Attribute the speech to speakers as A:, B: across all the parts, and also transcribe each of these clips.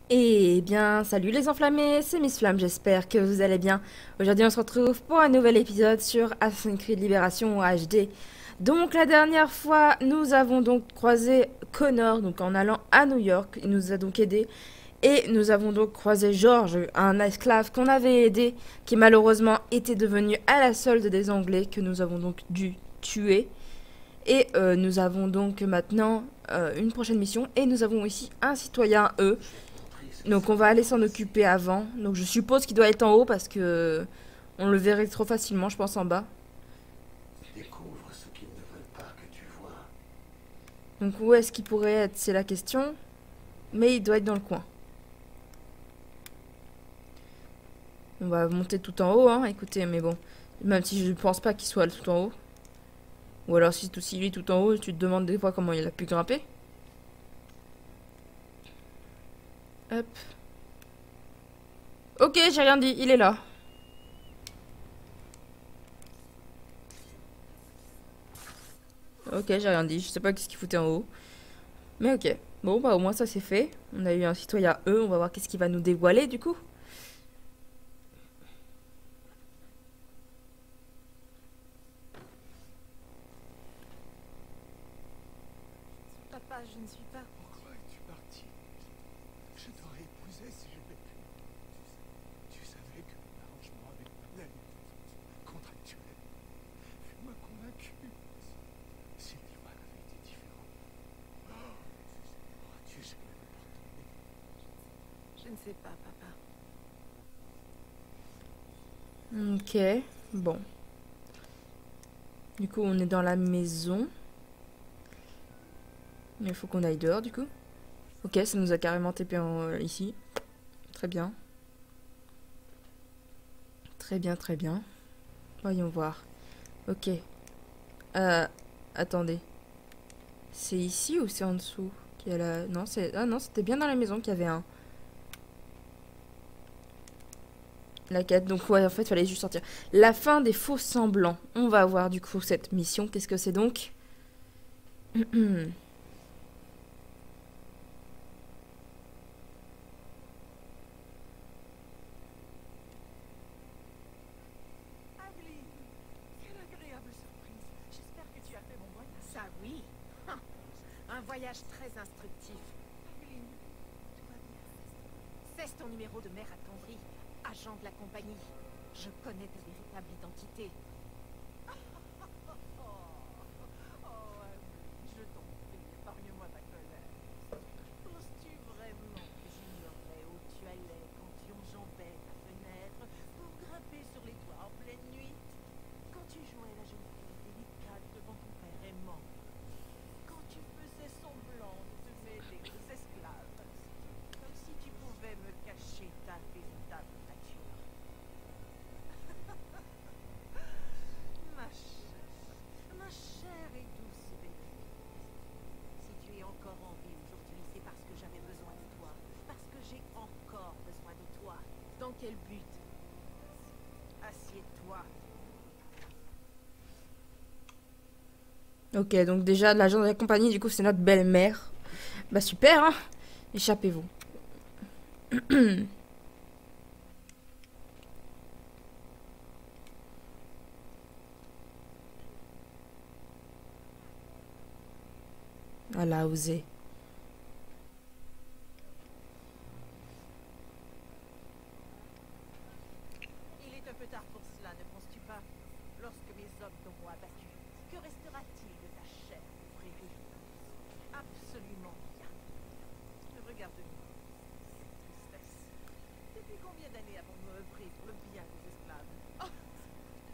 A: Eh bien, salut les enflammés, c'est Miss Flamme, j'espère que vous allez bien. Aujourd'hui, on se retrouve pour un nouvel épisode sur Assassin's Creed Libération HD. Donc, la dernière fois, nous avons donc croisé Connor, donc en allant à New York, il nous a donc aidé. Et nous avons donc croisé George, un esclave qu'on avait aidé, qui malheureusement était devenu à la solde des Anglais, que nous avons donc dû tuer. Et nous avons donc maintenant une prochaine mission, et nous avons ici un citoyen, eux. Donc on va aller s'en occuper avant. Donc je suppose qu'il doit être en haut parce que on le verrait trop facilement, je pense, en bas.
B: Découvre ce qu'ils ne veulent pas que tu vois.
A: Donc où est-ce qu'il pourrait être, c'est la question. Mais il doit être dans le coin. On va monter tout en haut, hein, écoutez, mais bon. Même si je ne pense pas qu'il soit tout en haut. Ou alors si il est tout en haut, tu te demandes des fois comment il a pu grimper. Hop. Ok, j'ai rien dit, il est là. Ok, j'ai rien dit, je sais pas qu'est-ce qu'il foutait en haut. Mais ok. Bon, bah au moins ça c'est fait. On a eu un citoyen E, on va voir qu'est-ce qu'il va nous dévoiler du coup.
C: Papa, je ne suis pas.
B: Pourquoi es-tu parti? Je t'aurais épousé si j'avais pu. Tu savais que mon arrangement avec Madeleine, contractuel, m'a convaincu. Si l'Ivoire avait été différent, aurais-tu jamais me pardonné?
C: Je ne sais pas, papa.
A: Ok, bon. Du coup, on est dans la maison. Mais il faut qu'on aille dehors, du coup. Ok, ça nous a carrément TP ici. Très bien. Très bien, très bien. Voyons voir. Ok. Euh, attendez. C'est ici ou c'est en dessous qu'il y a la... Non, c'est... Ah non, c'était bien dans la maison qu'il y avait un... La quête. Donc ouais, en fait, il fallait juste sortir. La fin des faux semblants. On va voir, du coup, cette mission. Qu'est-ce que c'est donc?
C: Adeline, quelle agréable surprise. J'espère que tu as fait bon voyage. Ça, oui. Un voyage très instructif. Adeline, tout va bien. Cesse ton numéro de mère attendrie, agent de la compagnie. Je connais ta véritable identité. Je t'en prie, épargne-moi ta colère. Penses-tu vraiment que j'ignorais où tu allais quand tu enjambais ta fenêtre pour grimper sur les toits en pleine nuit? Quand tu jouais la jeune fille délicate devant ton père aimant? Quand tu faisais semblant de te mêler aux esclaves? Comme si tu pouvais me cacher ta véritable nature. Ma chère et douce bébé. Si tu es encore en vie aujourd'hui, c'est parce que j'avais besoin de toi. Parce que j'ai encore besoin de toi. Dans quel but? Assieds-toi.
A: Ok, donc déjà, l'agent de la compagnie, du coup, c'est notre belle-mère. Bah super, hein. Échappez-vous. Elle a osé.
C: Il est un peu tard pour cela, ne penses-tu pas? Lorsque mes hommes t'auront abattu, que restera-t-il de ta chair frérée? Absolument rien. Regarde-nous. Tristesse. Depuis combien d'années avons-nous œuvré pour le bien des esclaves? Oh,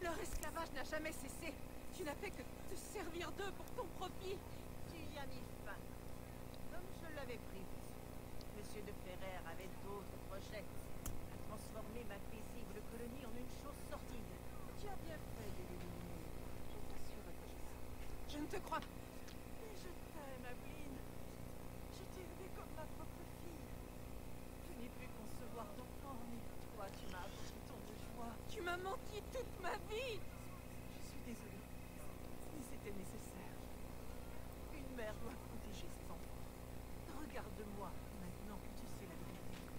C: leur esclavage n'a jamais cessé. Tu n'as fait que te servir d'eux pour ton profit. Tu y as mis fin. Comme je l'avais prévu. Monsieur de Ferrer avait d'autres projets. À transformer ma paisible colonie en une chose sortie. Tu as bien fait de l'éliminer. Je t'assure que je ne te crois pas. Mais je t'aime, Adeline. Je t'ai élevée comme ma propre fille. Je n'ai pu concevoir d'enfant, mais toi, tu m'as apporté tant de joie. Tu m'as menti toute ma vie. Je suis désolée, mais c'était nécessaire. Une mère doit protéger ses enfants. Regarde-moi, maintenant que tu sais la vérité.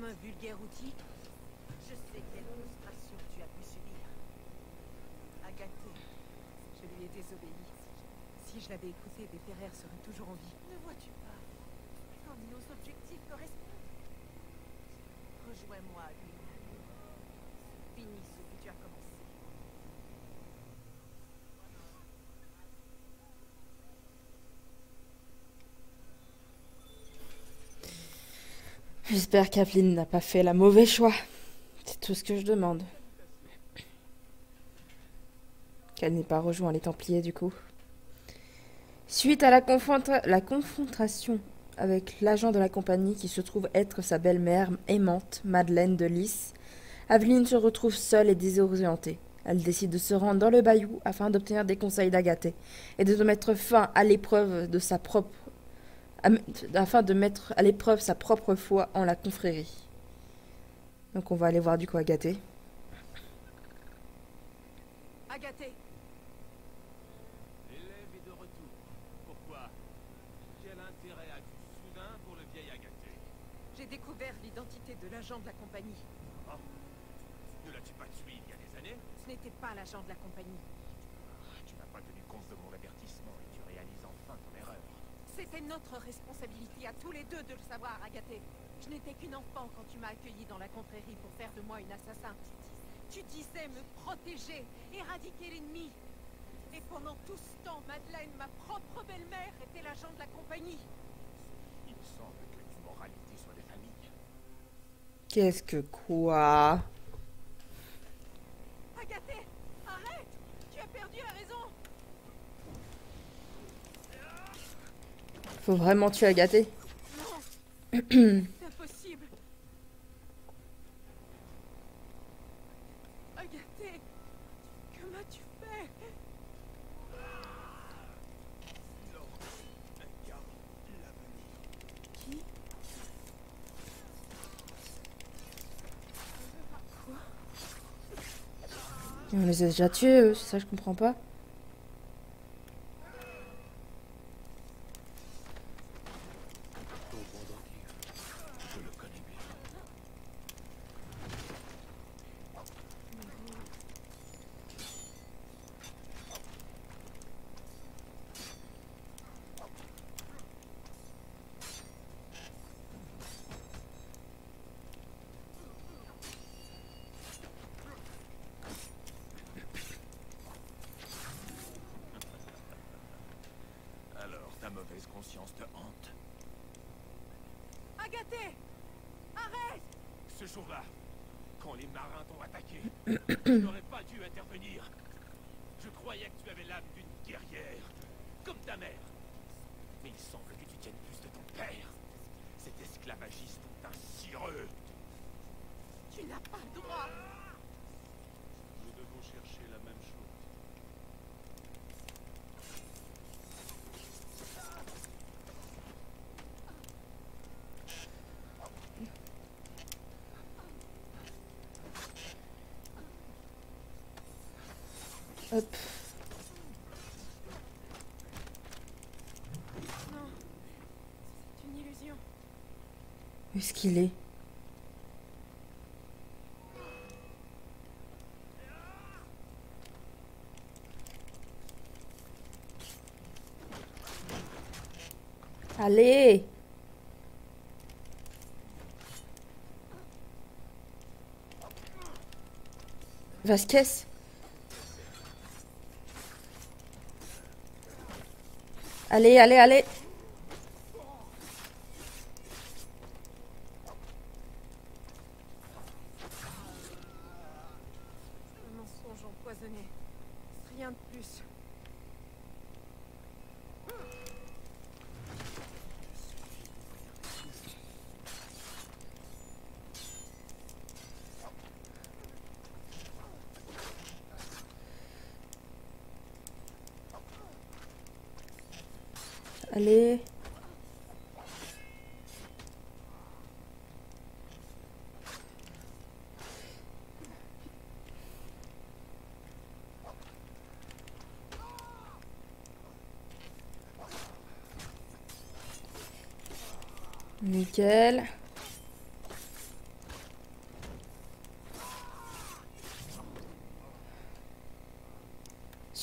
C: comme un vulgaire outil. Je sais quelle frustration tu as pu subir. Agathe, je lui ai désobéi. Si je l'avais écouté, des Ferrer seraient toujours en vie. Ne vois-tu pas comme nos objectifs correspondent? Rejoins-moi, Luna. Finis ce que tu as commencé.
A: J'espère qu'Aveline n'a pas fait la mauvais choix. C'est tout ce que je demande. Qu'elle n'ait pas rejoint les Templiers du coup. Suite à la confrontation avec l'agent de la compagnie qui se trouve être sa belle-mère aimante, Madeleine de Lys, Aveline se retrouve seule et désorientée. Elle décide de se rendre dans le bayou afin d'obtenir des conseils d'Agathée et de mettre fin à l'épreuve de sa propre afin de mettre à l'épreuve sa propre foi en la confrérie. Donc on va aller voir du coup Agathée.
C: Agathe,
D: L'élève est de retour. Pourquoi? Quel intérêt as-tu soudain pour le vieil Agathée?
C: j'ai découvert l'identité de l'agent de la compagnie.
D: Oh, ne l'as-tu pas tué il y a des années?
C: Ce n'était pas l'agent de la compagnie.
D: Tu n'as pas tenu compte de mon avertissement et tu réalises enfin ton erreur.
C: C'était notre responsabilité à tous les deux de le savoir, Agathe. Je n'étais qu'une enfant quand tu m'as accueillie dans la confrérie pour faire de moi une assassin. Tu disais me protéger, éradiquer l'ennemi. Et pendant tout ce temps, Madeleine, ma propre belle-mère, était l'agent de la compagnie.
D: Il me semble que l'immoralité soit des familles.
A: Qu'est-ce que quoi?
C: Agathe, arrête! Tu as perdu la raison!
A: Faut vraiment tuer Agathée?
C: Non! C'est impossible! Agathe, que m'as-tu fait? Qui? Quoi?
A: Et on les a déjà tués eux, c'est ça que je comprends pas.
D: Ton monde entier, je le connais bien. Alors, ta mauvaise conscience te hante?
C: Agathe! Arrête!
D: Ce jour-là, quand les marins t'ont attaqué, tu n'aurais pas dû intervenir. Je croyais que tu avais l'âme d'une guerrière, comme ta mère. Mais il semble que tu tiennes plus de ton père, cet esclavagiste insireux.
C: Tu n'as pas le droit!
D: Nous devons chercher la même chose.
A: Hop.
C: Non, c'est une illusion.
A: Où est-ce qu'il est? Allez! Vasquez? Allez, allez, allez!
C: Un mensonge empoisonné. Rien de plus.
A: Allez! Nickel.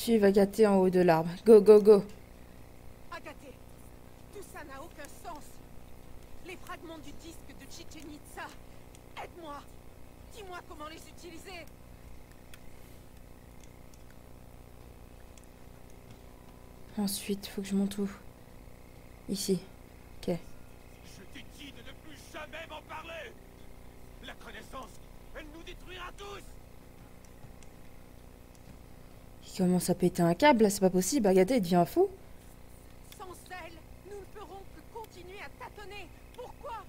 A: suivre Agathe en haut de l'arbre. Go, go, go.
C: Agathe, tout ça n'a aucun sens. Les fragments du disque de Chichen Itza. Aide-moi. Dis-moi comment les utiliser.
A: Ensuite, faut que je monte où? Ici. Ok.
D: Je t'ai dit de ne plus jamais m'en parler. La connaissance, elle nous détruira tous.
A: Il commence à péter un câble, là, c'est pas possible. Agathe, il devient fou.
C: Sans elle, nous ne ferons que continuer à tâtonner. Pourquoi?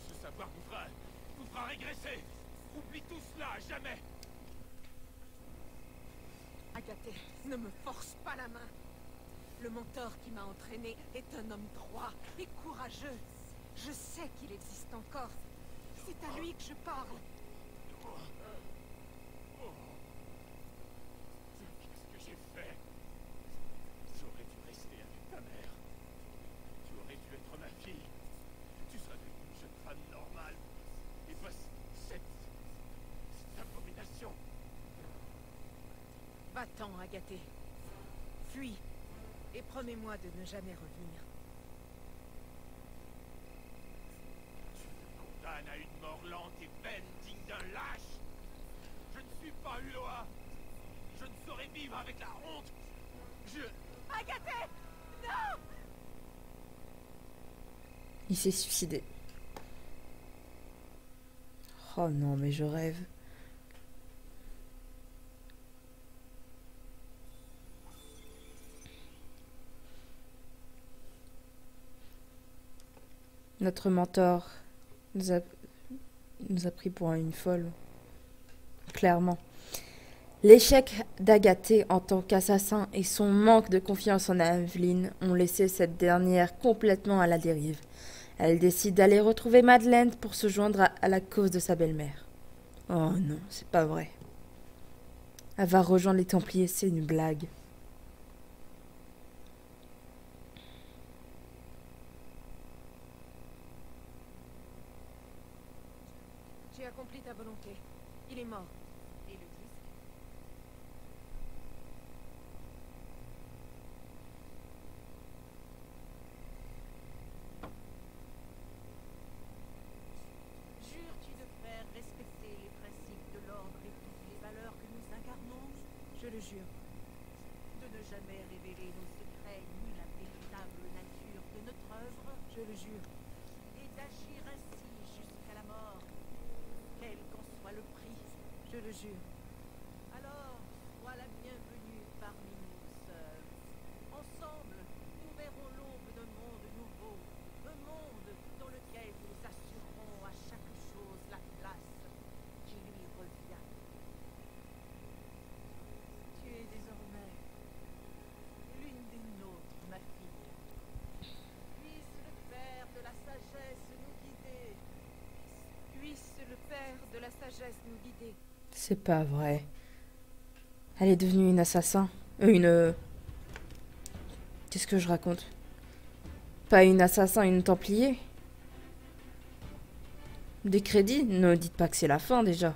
D: Ce savoir vous fera régresser. Oublie tout cela à jamais.
C: Agathe, ne me force pas la main. Le mentor qui m'a entraîné est un homme droit et courageux. Je sais qu'il existe encore. C'est à lui que je parle.
D: Qu'est-ce que j'ai fait? J'aurais dû rester avec ta mère. Tu aurais dû être ma fille. Tu serais devenue une jeune femme normale. Et pas cette abomination.
C: Va-t'en, Agathe. Fuis. Et promets-moi de ne jamais revenir.
D: Tu me condamnes à une mort lente et vaine digne d'un lâche. Je ne suis pas Uloa. Je ne saurais vivre avec la honte.
C: Agathe! Non!
A: Il s'est suicidé. Oh non, mais je rêve. Notre mentor nous a pris pour une folle. Clairement. L'échec d'Agathe en tant qu'assassin et son manque de confiance en Aveline ont laissé cette dernière complètement à la dérive. Elle décide d'aller retrouver Madeleine pour se joindre à la cause de sa belle-mère. Oh non, c'est pas vrai. Elle va rejoindre les Templiers, c'est une blague.
C: J'ai accompli ta volonté. Il est mort. Et le disque? Jures-tu de faire respecter les principes de l'ordre et toutes les valeurs que nous incarnons? Je le jure. De ne jamais révéler nos secrets ni la véritable nature de notre œuvre? Je le jure. Et d'agir ainsi jusqu'à la mort, quel qu'en soit le prix? Je le jure. Alors, sois la bienvenue parmi nous, sœurs. Ensemble, nous verrons l'aube d'un monde nouveau, un monde dans lequel nous assurerons à chaque chose la place qui lui revient. Tu es désormais l'une des nôtres, ma fille. Puisse le Père de la sagesse nous guider. Puisse le Père de la sagesse nous guider.
A: C'est pas vrai. Elle est devenue une assassin. Qu'est-ce que je raconte? Pas une assassin, une templier. Des crédits? Ne dites pas que c'est la fin déjà.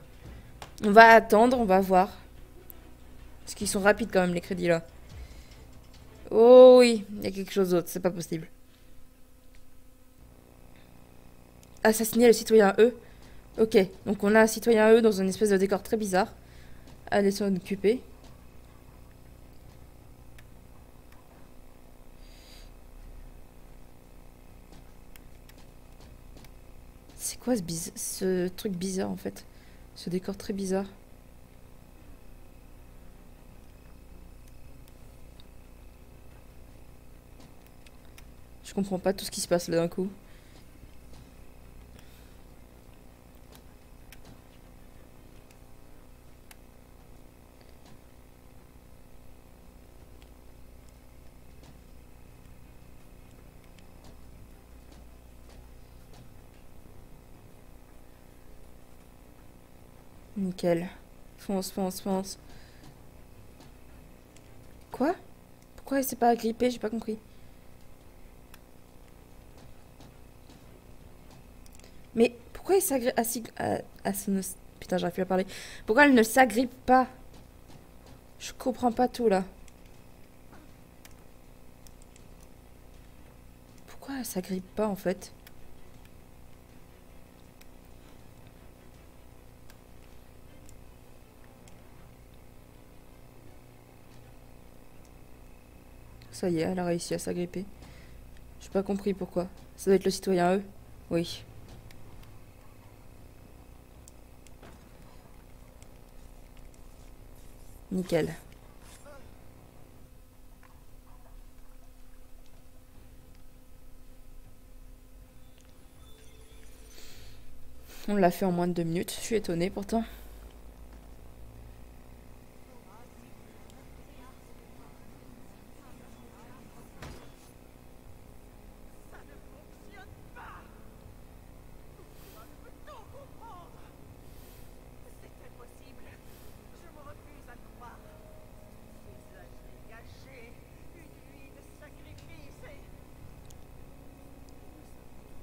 A: On va attendre, on va voir. Parce qu'ils sont rapides quand même les crédits là. Oh oui, il y a quelque chose d'autre, c'est pas possible. Assassiner le citoyen E. Ok, donc on a un citoyen E dans une espèce de décor très bizarre. Allez s'en occuper. C'est quoi ce truc bizarre en fait? Ce décor très bizarre. Je comprends pas tout ce qui se passe là d'un coup. Nickel. Fonce, fonce, fonce. Quoi? Pourquoi elle s'est pas agrippée? J'ai pas compris. Mais pourquoi il s'agrippe à son... Putain, j'arrive plus à parler. Pourquoi elle ne s'agrippe pas? Je comprends pas tout là. Pourquoi elle s'agrippe pas en fait? Ça y est, elle a réussi à s'agripper. J'ai pas compris pourquoi. Ça doit être le citoyen E. Oui. Nickel. On l'a fait en moins de 2 minutes. Je suis étonnée pourtant.
C: Ça ne fonctionne pas. Pourquoi je peux tout comprendre? C'est impossible. Je me refuse à le croire. Des années gâchées, une vie de sacrifice et...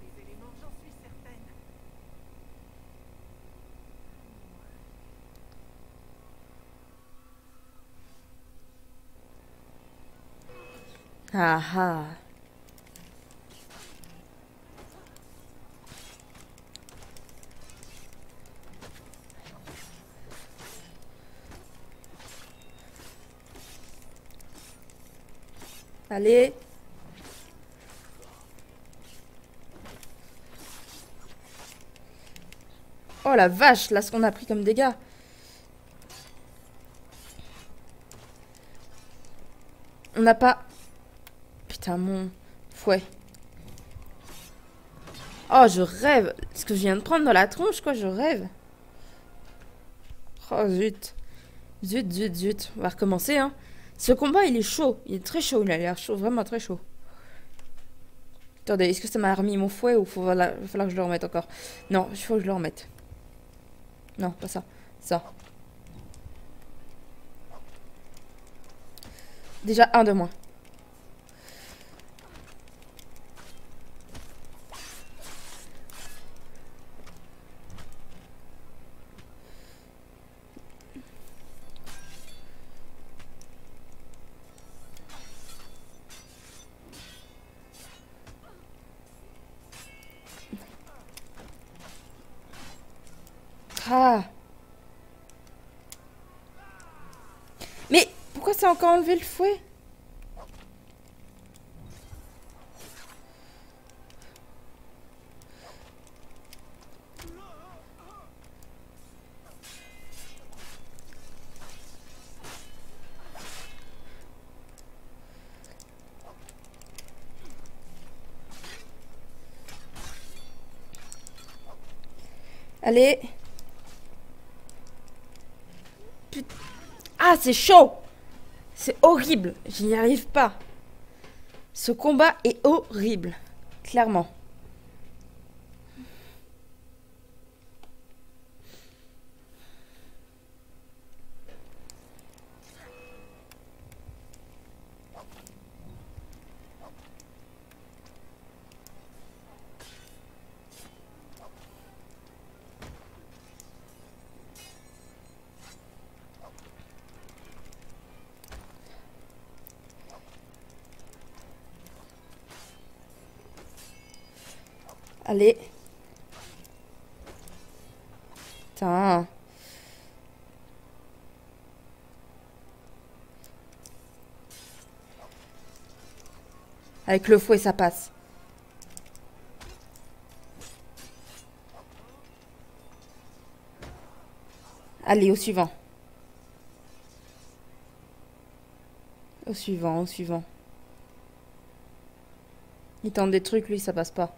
C: Les éléments, j'en suis certaine.
A: Ah ah. Allez. Oh la vache, là ce qu'on a pris comme dégâts. On n'a pas... Putain, mon fouet. Oh, je rêve. Ce que je viens de prendre dans la tronche, quoi, je rêve. Oh, zut. Zut, zut, zut. On va recommencer, hein. Ce combat, il est chaud. Il est très chaud, il a l'air chaud, vraiment très chaud. Attendez, est-ce que ça m'a remis mon fouet ou il va falloir que je le remette encore? Non, il faut que je le remette. Non, pas ça. Ça. Déjà, un de moins. Ah. Mais pourquoi ça a encore enlevé le fouet? Allez. Ah, c'est chaud. C'est horrible. Je n'y arrive pas. Ce combat est horrible. Clairement. Allez. Putain. Avec le fouet, ça passe. Allez, au suivant. Au suivant, au suivant. Il tente des trucs, lui, ça passe pas.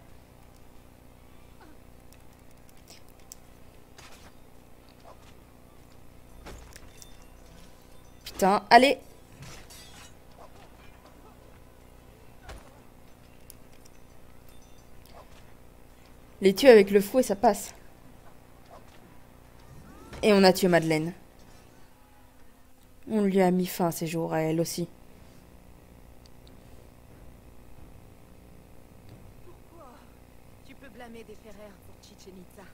A: Putain, allez. Les tuer avec le fouet, ça passe. Et on a tué Madeleine. On lui a mis fin à ses jours, à elle aussi.
C: Pourquoi? Tu peux blâmer des Ferrer pour Chichen Itza,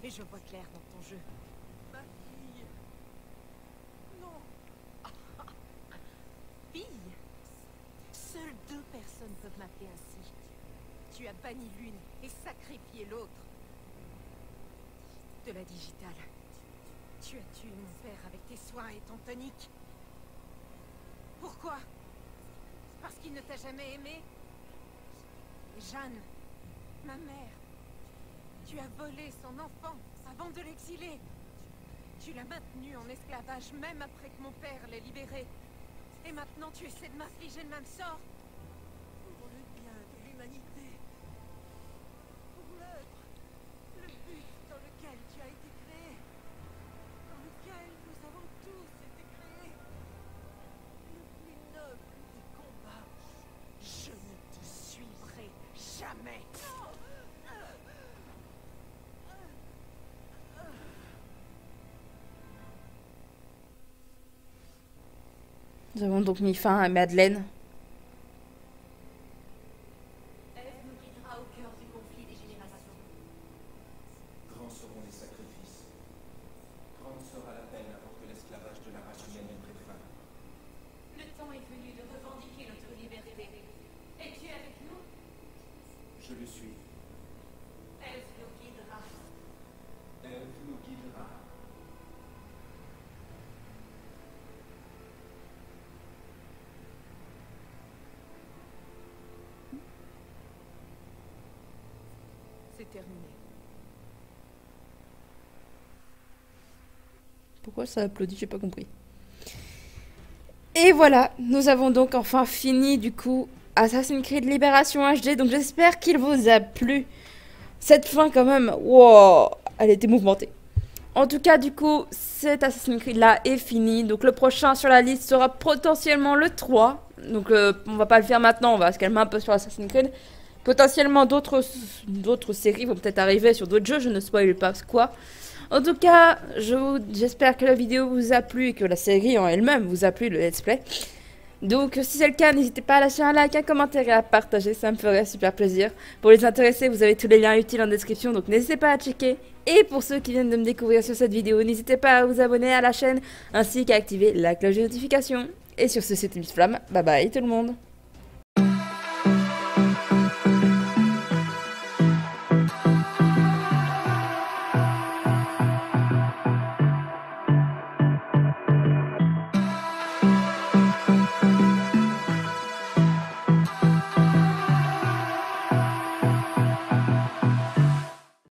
C: mais je vois clair dans ton jeu. personne ne peut m'appeler ainsi. Tu as banni l'une et sacrifié l'autre. De la digitale. Tu as tué mon père avec tes soins et ton tonique. Pourquoi? Parce qu'il ne t'a jamais aimé? Jeanne, ma mère. Tu as volé son enfant avant de l'exiler. Tu l'as maintenu en esclavage même après que mon père l'ait libéré. Et maintenant tu essaies de m'infliger le même sort. Pour le bien de l'humanité. Pour l'œuvre. Le but dans lequel tu as été créé. Dans lequel nous avons tous été créés. Le plus noble des combats. Je ne te suivrai jamais.
A: Nous avons donc mis fin à Madeleine.
E: Ève nous guidera au cœur du conflit des générations.
F: Grands seront les sacrifices. Grande sera la peine avant que l'esclavage de la race humaine ait pris fin.
E: Le temps est venu de revendiquer notre liberté. Es-tu avec nous?
F: Je le suis.
E: Ève nous guidera.
F: Ève nous guidera.
C: C'est terminé.
A: Pourquoi ça applaudit? J'ai pas compris. Et voilà, nous avons donc enfin fini du coup Assassin's Creed Libération HD. Donc j'espère qu'il vous a plu. Cette fin quand même, wow, elle était mouvementée. En tout cas, du coup, cet Assassin's Creed là est fini. Donc le prochain sur la liste sera potentiellement le 3. Donc on va pas le faire maintenant, on va se calmer un peu sur Assassin's Creed. Potentiellement d'autres séries vont peut-être arriver sur d'autres jeux, je ne spoil pas quoi. En tout cas, j'espère que la vidéo vous a plu et que la série en elle-même vous a plu, le let's play. Donc si c'est le cas, n'hésitez pas à lâcher un like, un commentaire et à partager, ça me ferait super plaisir. Pour les intéressés, vous avez tous les liens utiles en description, donc n'hésitez pas à checker. Et pour ceux qui viennent de me découvrir sur cette vidéo, n'hésitez pas à vous abonner à la chaîne, ainsi qu'à activer la cloche de notification. Et sur ce, c'était Miss Flamme, bye bye tout le monde.